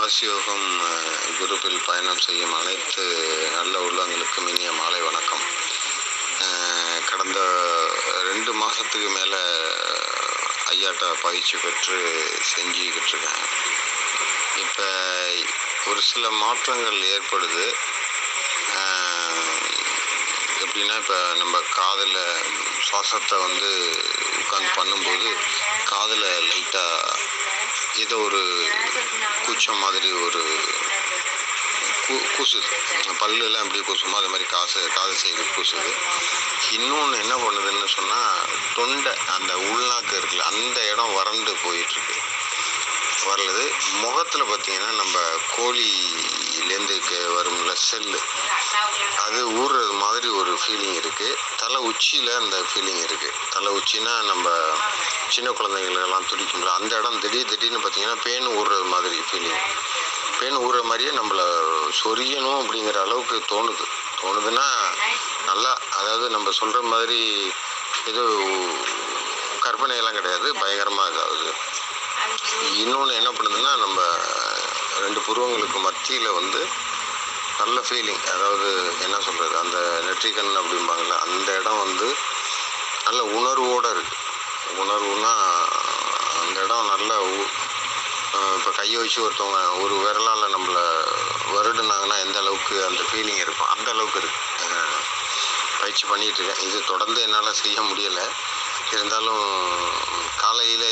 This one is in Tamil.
ராசியோகம் குரூப்பில் பயணம் செய்யும் அனைத்து நல்ல உள்ளங்களுக்கும் இனிய மாலை வணக்கம். கடந்த 2 மாதத்துக்கு மேலே ஐயாட்ட பயிற்சி பெற்று செஞ்சுக்கிட்டு இருக்கேன். இப்போ ஒரு சில மாற்றங்கள் ஏற்படுது. எப்படின்னா, இப்போ நம்ம காதில் சுவாசத்தை உட்காந்து பண்ணும்போது காதில் லைட்டாக ஏதோ ஒரு கூச்சம் மாதிரி ஒரு கூசுது. பல்லுலாம் எப்படி கூசுமோ அது மாதிரி காது சைடு கூசுது. இன்னொன்று என்ன பண்ணுதுன்னு சொன்னால், தொண்டை அந்த உள்நாக்கு இருக்குல்ல, அந்த இடம் வறண்டு போயிட்டுருக்கு வரலுது. முகத்தில் பார்த்திங்கன்னா, நம்ம கோழிலேருந்து வரும்ல செல்லு, அது ஊறுறது மாதிரி ஒரு ஃபீலிங் இருக்குது. தலை உச்சியில் அந்த ஃபீலிங் இருக்குது. தலை உச்சின்னா நம்ம சின்ன குழந்தைங்களுக்கெல்லாம் துடிக்கும்ல, அந்த இடம் திடீர்னு பார்த்திங்கன்னா பேன் ஊறுறது மாதிரி ஃபீலிங். பேன் ஊறுற மாதிரியே நம்மளை சொரியணும் அப்படிங்கிற அளவுக்கு தோணுதுன்னா நல்லா, அதாவது நம்ம சொல்கிற மாதிரி ஏதோ கற்பனையெல்லாம் கிடையாது, பயங்கரமாக இதாகுது. இன்னொன்று என்ன பண்ணுதுன்னா, நம்ம 2 புருவங்களுக்கு மத்தியில் நல்ல ஃபீலிங், அதாவது என்ன சொல்கிறது, அந்த நெற்றிக்கண் அப்படிம்பாங்கள்ல, அந்த இடம் நல்ல உணர்வோடு இருக்குது. உணர்வுனா அந்த இடம் நல்ல இப்போ கையை வச்சு ஒருத்தவங்க ஒரு விரலால் நம்மளை வருடுனாங்கன்னா எந்த அளவுக்கு அந்த ஃபீலிங் இருக்கும், அந்த அளவுக்கு இருக்குது. பயிற்சி பண்ணிகிட்ருக்கேன். இது தொடர்ந்து என்னால் செய்ய முடியலை. இருந்தாலும் காலையில்